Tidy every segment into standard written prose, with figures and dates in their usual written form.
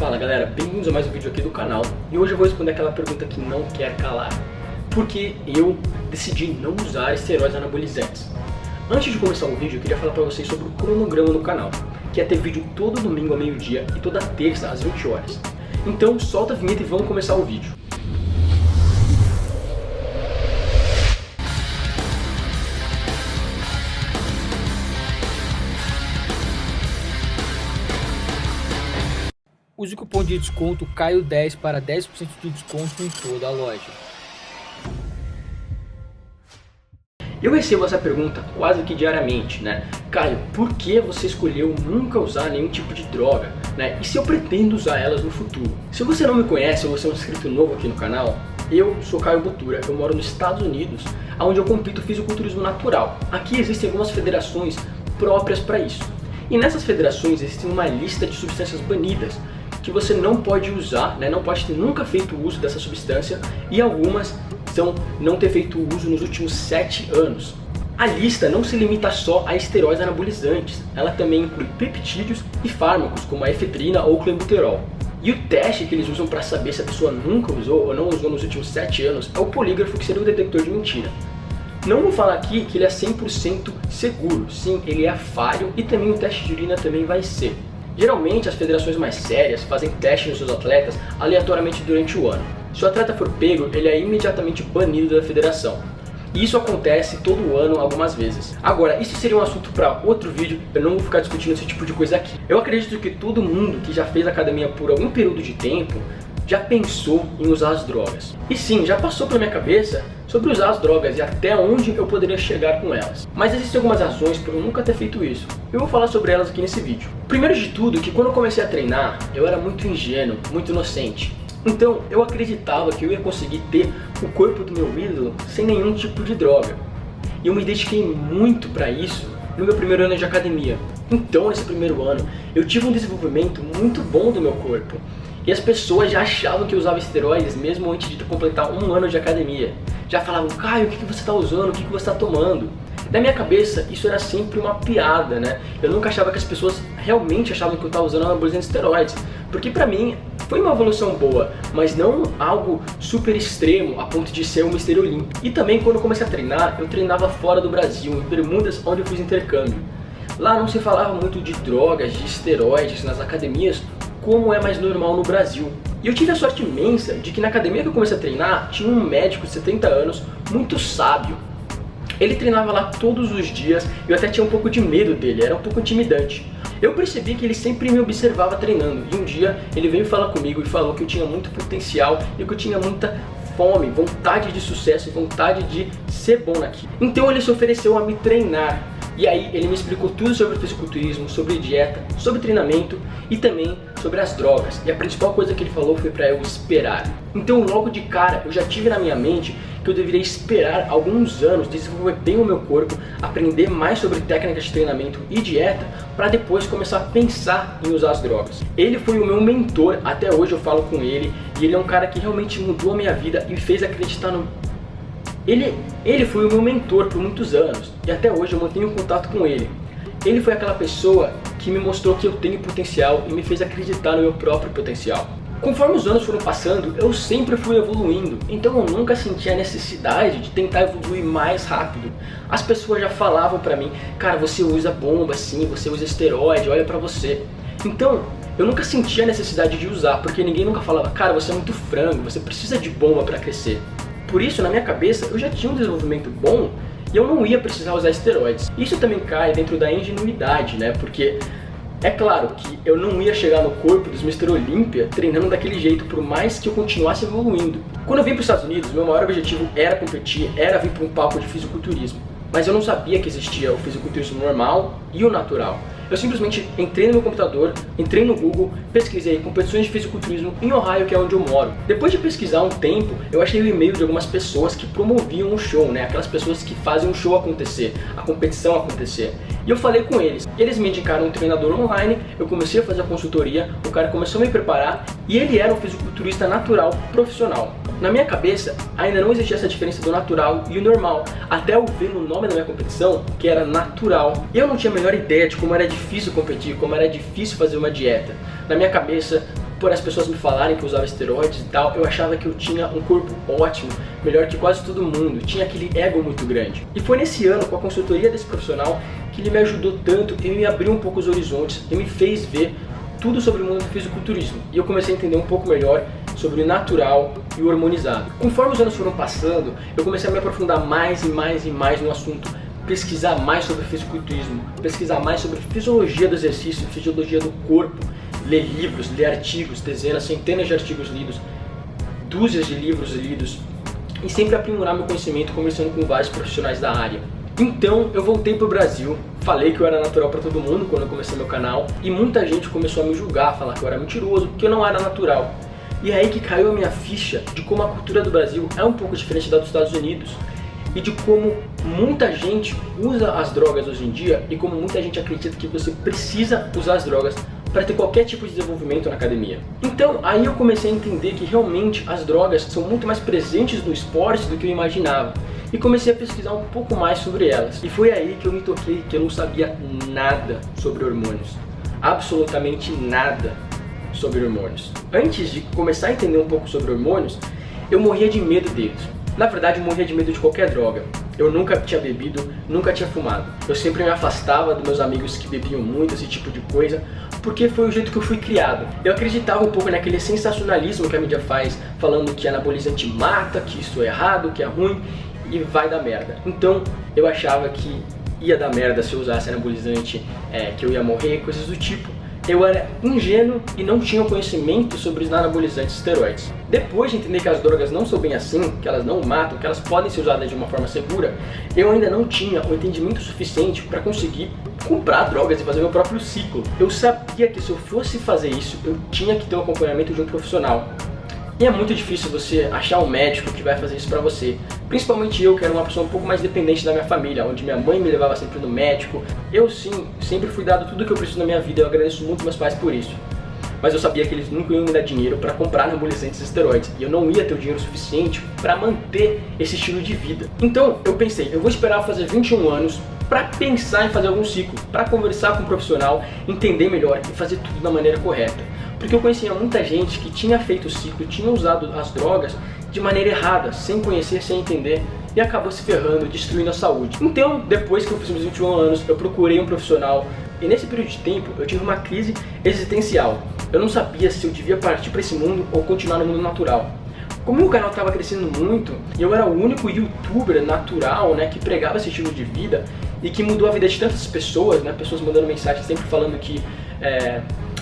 Fala galera, bem-vindos a mais um vídeo aqui do canal. E hoje eu vou responder aquela pergunta que não quer calar: por que eu decidi não usar esteroides anabolizantes? Antes de começar o vídeo, eu queria falar pra vocês sobre o cronograma do canal, que é ter vídeo todo domingo ao meio-dia e toda terça às 20 horas. Então solta a vinheta e vamos começar o vídeo. Use o cupom de desconto CAIO10 para 10% de desconto em toda a loja. Eu recebo essa pergunta quase que diariamente, né? Caio, por que você escolheu nunca usar nenhum tipo de droga, né? E se eu pretendo usar elas no futuro? Se você não me conhece ou você é um inscrito novo aqui no canal, eu sou Caio Botura, eu moro nos Estados Unidos, onde eu compito fisiculturismo natural. Aqui existem algumas federações próprias para isso. E nessas federações existe uma lista de substâncias banidas que você não pode usar, né? Não pode ter nunca feito uso dessa substância, e algumas são não ter feito uso nos últimos 7 anos. A lista não se limita só a esteroides anabolizantes, ela também inclui peptídeos e fármacos como a efedrina ou clenbuterol. E o teste que eles usam para saber se a pessoa nunca usou ou não usou nos últimos 7 anos é o polígrafo, que seria o detector de mentira. Não vou falar aqui que ele é 100% seguro, sim, ele é falho, e também o teste de urina também vai ser. Geralmente as federações mais sérias fazem teste nos seus atletas aleatoriamente durante o ano. Se o atleta for pego, ele é imediatamente banido da federação. E isso acontece todo ano, algumas vezes. Agora, isso seria um assunto para outro vídeo, eu não vou ficar discutindo esse tipo de coisa aqui. Eu acredito que todo mundo que já fez academia por algum período de tempo já pensou em usar as drogas. E sim, já passou pela minha cabeça sobre usar as drogas e até onde eu poderia chegar com elas. Mas existem algumas razões por eu nunca ter feito isso. Eu vou falar sobre elas aqui nesse vídeo. Primeiro de tudo, que quando eu comecei a treinar, eu era muito ingênuo, muito inocente. Então eu acreditava que eu ia conseguir ter o corpo do meu ídolo sem nenhum tipo de droga. E eu me dediquei muito para isso no meu primeiro ano de academia. Então nesse primeiro ano eu tive um desenvolvimento muito bom do meu corpo. E as pessoas já achavam que eu usava esteroides mesmo antes de completar um ano de academia. Já falavam: Caio, o que você está usando? O que você está tomando? Na minha cabeça, isso era sempre uma piada, né? Eu nunca achava que as pessoas realmente achavam que eu estava usando anabolizantes esteroides. Porque pra mim, foi uma evolução boa, mas não algo super extremo a ponto de ser um Mr. Olímpio. E também quando eu comecei a treinar, eu treinava fora do Brasil, em Bermudas, onde eu fiz intercâmbio. Lá não se falava muito de drogas, de esteroides nas academias, como é mais normal no Brasil. E eu tive a sorte imensa de que na academia que eu comecei a treinar, tinha um médico de 70 anos, muito sábio. Ele treinava lá todos os dias, e eu até tinha um pouco de medo dele, era um pouco intimidante. Eu percebi que ele sempre me observava treinando, e um dia ele veio falar comigo e falou que eu tinha muito potencial e que eu tinha muita fome, vontade de sucesso e vontade de ser bom naquilo. Então ele se ofereceu a me treinar. E aí ele me explicou tudo sobre fisiculturismo, sobre dieta, sobre treinamento e também sobre as drogas. E a principal coisa que ele falou foi para eu esperar. Então logo de cara eu já tive na minha mente que eu deveria esperar alguns anos, desenvolver bem o meu corpo, aprender mais sobre técnicas de treinamento e dieta, para depois começar a pensar em usar as drogas. Ele foi o meu mentor, até hoje eu falo com ele, e ele é um cara que realmente mudou a minha vida e me fez acreditar no... Ele foi o meu mentor por muitos anos, e até hoje eu mantenho contato com ele. Ele foi aquela pessoa que me mostrou que eu tenho potencial e me fez acreditar no meu próprio potencial. Conforme os anos foram passando, eu sempre fui evoluindo, então eu nunca senti a necessidade de tentar evoluir mais rápido. As pessoas já falavam pra mim: cara, você usa bomba sim, você usa esteroide, olha pra você. Então, eu nunca senti a necessidade de usar, porque ninguém nunca falava: cara, você é muito frango, você precisa de bomba pra crescer. Por isso, na minha cabeça, eu já tinha um desenvolvimento bom e eu não ia precisar usar esteroides. Isso também cai dentro da ingenuidade, né? Porque é claro que eu não ia chegar no corpo dos Mr. Olímpia treinando daquele jeito, por mais que eu continuasse evoluindo. Quando eu vim para os Estados Unidos, meu maior objetivo era competir, era vir para um palco de fisiculturismo. Mas eu não sabia que existia o fisiculturismo normal e o natural. Eu simplesmente entrei no meu computador, entrei no Google, pesquisei competições de fisiculturismo em Ohio, que é onde eu moro. Depois de pesquisar um tempo, eu achei o e-mail de algumas pessoas que promoviam o show, né? Aquelas pessoas que fazem o show acontecer, a competição acontecer. E eu falei com eles. Eles me indicaram um treinador online, eu comecei a fazer a consultoria, o cara começou a me preparar e ele era um fisiculturista natural profissional. Na minha cabeça, ainda não existia essa diferença do natural e o normal, até eu ver no nome da minha competição que era natural. Eu não tinha a menor ideia de como era difícil competir, como era difícil fazer uma dieta. Na minha cabeça, por as pessoas me falarem que eu usava esteroides e tal, eu achava que eu tinha um corpo ótimo, melhor que quase todo mundo, tinha aquele ego muito grande. E foi nesse ano, com a consultoria desse profissional, que ele me ajudou tanto e me abriu um pouco os horizontes e me fez ver tudo sobre o mundo do fisiculturismo. E eu comecei a entender um pouco melhor sobre o natural e o hormonizado. Conforme os anos foram passando, eu comecei a me aprofundar mais e mais e mais no assunto, pesquisar mais sobre fisiculturismo, pesquisar mais sobre fisiologia do exercício, fisiologia do corpo, ler livros, ler artigos, dezenas, centenas de artigos lidos, dúzias de livros lidos, e sempre aprimorar meu conhecimento conversando com vários profissionais da área. Então eu voltei pro Brasil, falei que eu era natural para todo mundo quando eu comecei meu canal, e muita gente começou a me julgar, falar que eu era mentiroso, que eu não era natural. E é aí que caiu a minha ficha de como a cultura do Brasil é um pouco diferente da dos Estados Unidos, e de como muita gente usa as drogas hoje em dia e como muita gente acredita que você precisa usar as drogas para ter qualquer tipo de desenvolvimento na academia. Então aí eu comecei a entender que realmente as drogas são muito mais presentes no esporte do que eu imaginava. E comecei a pesquisar um pouco mais sobre elas. E foi aí que eu me toquei que eu não sabia nada sobre hormônios. Absolutamente nada sobre hormônios. Antes de começar a entender um pouco sobre hormônios, eu morria de medo deles. Na verdade, eu morria de medo de qualquer droga. Eu nunca tinha bebido, nunca tinha fumado. Eu sempre me afastava dos meus amigos que bebiam muito, esse tipo de coisa, porque foi o jeito que eu fui criado. Eu acreditava um pouco naquele sensacionalismo que a mídia faz, falando que anabolizante mata, que isso é errado, que é ruim e vai dar merda. Então, eu achava que ia dar merda se eu usasse anabolizante, que eu ia morrer, coisas do tipo. Eu era ingênuo e não tinha conhecimento sobre os anabolizantes esteroides. Depois de entender que as drogas não são bem assim, que elas não matam, que elas podem ser usadas de uma forma segura, eu ainda não tinha o entendimento suficiente para conseguir comprar drogas e fazer meu próprio ciclo. Eu sabia que se eu fosse fazer isso, eu tinha que ter um acompanhamento de um profissional. E é muito difícil você achar um médico que vai fazer isso pra você. Principalmente eu, que era uma pessoa um pouco mais dependente da minha família, onde minha mãe me levava sempre no médico. Eu sim, sempre fui dado tudo que eu preciso na minha vida, eu agradeço muito meus pais por isso. Mas eu sabia que eles nunca iam me dar dinheiro para comprar anabolizantes e esteroides. E eu não ia ter o dinheiro suficiente para manter esse estilo de vida. Então eu pensei, eu vou esperar eu fazer 21 anos para pensar em fazer algum ciclo, para conversar com um profissional, entender melhor e fazer tudo da maneira correta. Porque eu conhecia muita gente que tinha feito o ciclo, tinha usado as drogas de maneira errada, sem conhecer, sem entender, e acabou se ferrando, destruindo a saúde. Então, depois que eu fiz meus 21 anos, eu procurei um profissional, e nesse período de tempo eu tive uma crise existencial. Eu não sabia se eu devia partir para esse mundo ou continuar no mundo natural. Como o canal estava crescendo muito, e eu era o único youtuber natural, que pregava esse estilo de vida, e que mudou a vida de tantas pessoas, pessoas mandando mensagens sempre falando que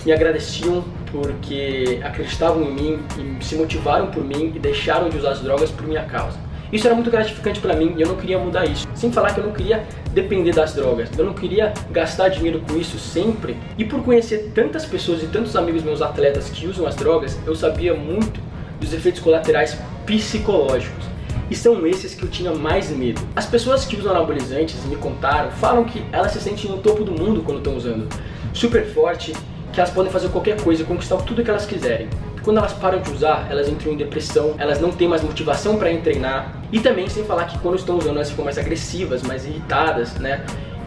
me agradeciam porque acreditavam em mim e se motivaram por mim e deixaram de usar as drogas por minha causa. Isso era muito gratificante pra mim e eu não queria mudar isso. Sem falar que eu não queria depender das drogas, eu não queria gastar dinheiro com isso sempre. E por conhecer tantas pessoas e tantos amigos meus atletas que usam as drogas, eu sabia muito dos efeitos colaterais psicológicos. E são esses que eu tinha mais medo. As pessoas que usam anabolizantes me contaram, falam que elas se sentem no topo do mundo quando estão usando. Super forte, que elas podem fazer qualquer coisa e conquistar tudo que elas quiserem. Quando elas param de usar, elas entram em depressão, elas não têm mais motivação para ir treinar. E também, sem falar que quando estão usando, elas ficam mais agressivas, mais irritadas,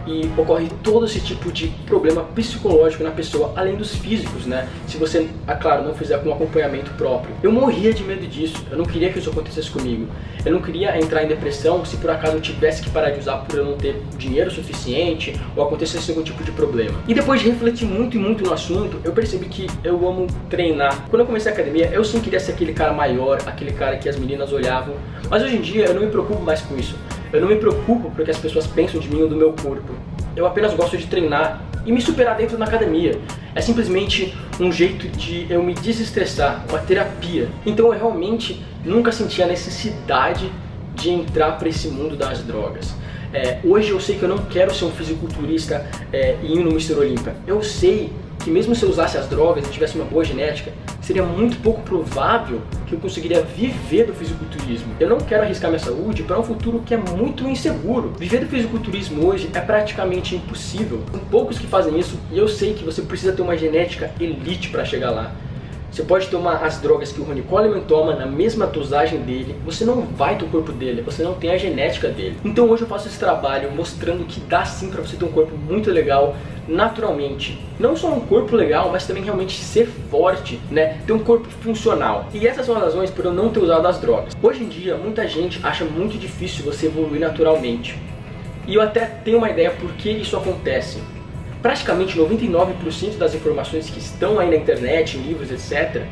E ocorre todo esse tipo de problema psicológico na pessoa, além dos físicos, Se você, claro, não fizer com um acompanhamento próprio. Eu morria de medo disso, eu não queria que isso acontecesse comigo. Eu não queria entrar em depressão se por acaso eu tivesse que parar de usar por eu não ter dinheiro suficiente ou acontecesse algum tipo de problema. E depois de refletir muito e muito no assunto, eu percebi que eu amo treinar. Quando eu comecei a academia, eu sim queria ser aquele cara maior, aquele cara que as meninas olhavam. Mas hoje em dia eu não me preocupo mais com isso. Eu não me preocupo porque as pessoas pensam de mim ou do meu corpo. Eu apenas gosto de treinar e me superar dentro da academia. É simplesmente um jeito de eu me desestressar, uma terapia. Então eu realmente nunca senti a necessidade de entrar para esse mundo das drogas. Hoje eu sei que eu não quero ser um fisiculturista e ir no Mr. Olympia. Eu sei que mesmo se eu usasse as drogas e tivesse uma boa genética, seria muito pouco provável que eu conseguiria viver do fisiculturismo. Eu não quero arriscar minha saúde para um futuro que é muito inseguro. Viver do fisiculturismo hoje é praticamente impossível. São poucos que fazem isso e eu sei que você precisa ter uma genética elite para chegar lá. Você pode tomar as drogas que o Ronnie Coleman toma na mesma dosagem dele, você não vai ter o corpo dele, você não tem a genética dele. Então hoje eu faço esse trabalho mostrando que dá sim para você ter um corpo muito legal, naturalmente. Não só um corpo legal, mas também realmente ser forte, né? Ter um corpo funcional. E essas são as razões por eu não ter usado as drogas. Hoje em dia, muita gente acha muito difícil você evoluir naturalmente. E eu até tenho uma ideia por que isso acontece. Praticamente 99% das informações que estão aí na internet, em livros, etc.,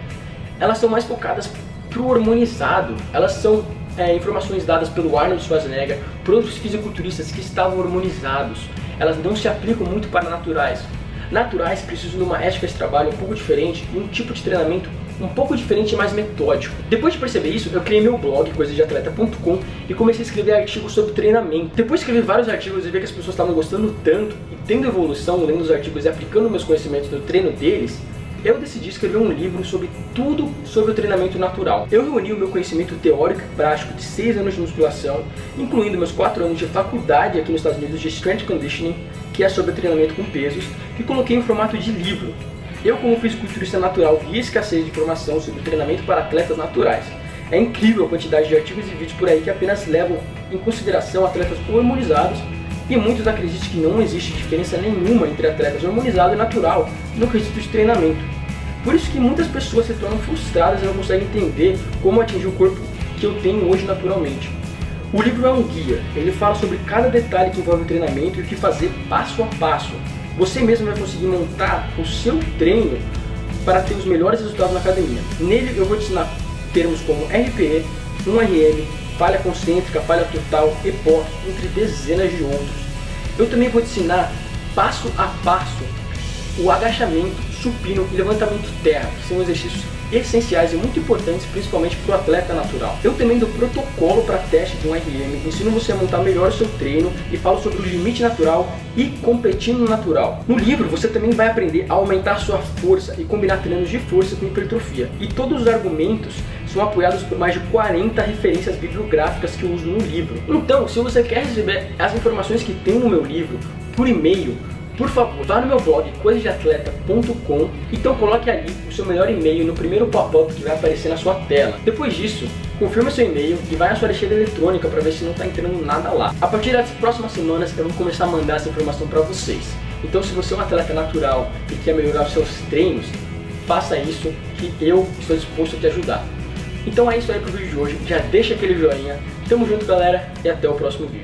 elas são mais focadas pro hormonizado. Elas são informações dadas pelo Arnold Schwarzenegger, por outros fisiculturistas que estavam hormonizados. Elas não se aplicam muito para naturais. Naturais precisam de uma ética de trabalho um pouco diferente e um tipo de treinamento um pouco diferente e mais metódico. Depois de perceber isso, eu criei meu blog, coisadeatleta.com, e comecei a escrever artigos sobre treinamento. Depois de escrever vários artigos e ver que as pessoas estavam gostando tanto e tendo evolução, lendo os artigos e aplicando meus conhecimentos no treino deles, eu decidi escrever um livro sobre tudo sobre o treinamento natural. Eu reuni o meu conhecimento teórico e prático de 6 anos de musculação, incluindo meus 4 anos de faculdade aqui nos Estados Unidos de Strength Conditioning, que é sobre treinamento com pesos, e coloquei em formato de livro. Eu, como fisiculturista natural, vi a escassez de informação sobre treinamento para atletas naturais. É incrível a quantidade de artigos e vídeos por aí que apenas levam em consideração atletas hormonizados, e muitos acreditam que não existe diferença nenhuma entre atletas hormonizado e natural no quesito de treinamento. Por isso que muitas pessoas se tornam frustradas e não conseguem entender como atingir o corpo que eu tenho hoje naturalmente. O livro é um guia, ele fala sobre cada detalhe que envolve o treinamento e o que fazer passo a passo. Você mesmo vai conseguir montar o seu treino para ter os melhores resultados na academia. Nele eu vou te ensinar termos como RPE, 1RM, falha concêntrica, falha total, EPOC, entre dezenas de outros. Eu também vou te ensinar passo a passo o agachamento, supino e levantamento terra, que são exercícios essenciais e muito importantes, principalmente para o atleta natural. Eu também dou protocolo para teste de 1RM, ensino você a montar melhor o seu treino e falo sobre o limite natural e competindo no natural. No livro você também vai aprender a aumentar sua força e combinar treinos de força com hipertrofia. E todos os argumentos são apoiados por mais de 40 referências bibliográficas que eu uso no livro. Então, se você quer receber as informações que tem no meu livro por e-mail, por favor, vá no meu blog coisadeatleta.com, então coloque ali o seu melhor e-mail no primeiro pop-up que vai aparecer na sua tela. Depois disso, confirme seu e-mail e vai na sua lixeira eletrônica para ver se não está entrando nada lá. A partir das próximas semanas eu vou começar a mandar essa informação para vocês. Então se você é um atleta natural e quer melhorar os seus treinos, faça isso que eu estou disposto a te ajudar. Então é isso aí pro vídeo de hoje, já deixa aquele joinha, tamo junto galera e até o próximo vídeo.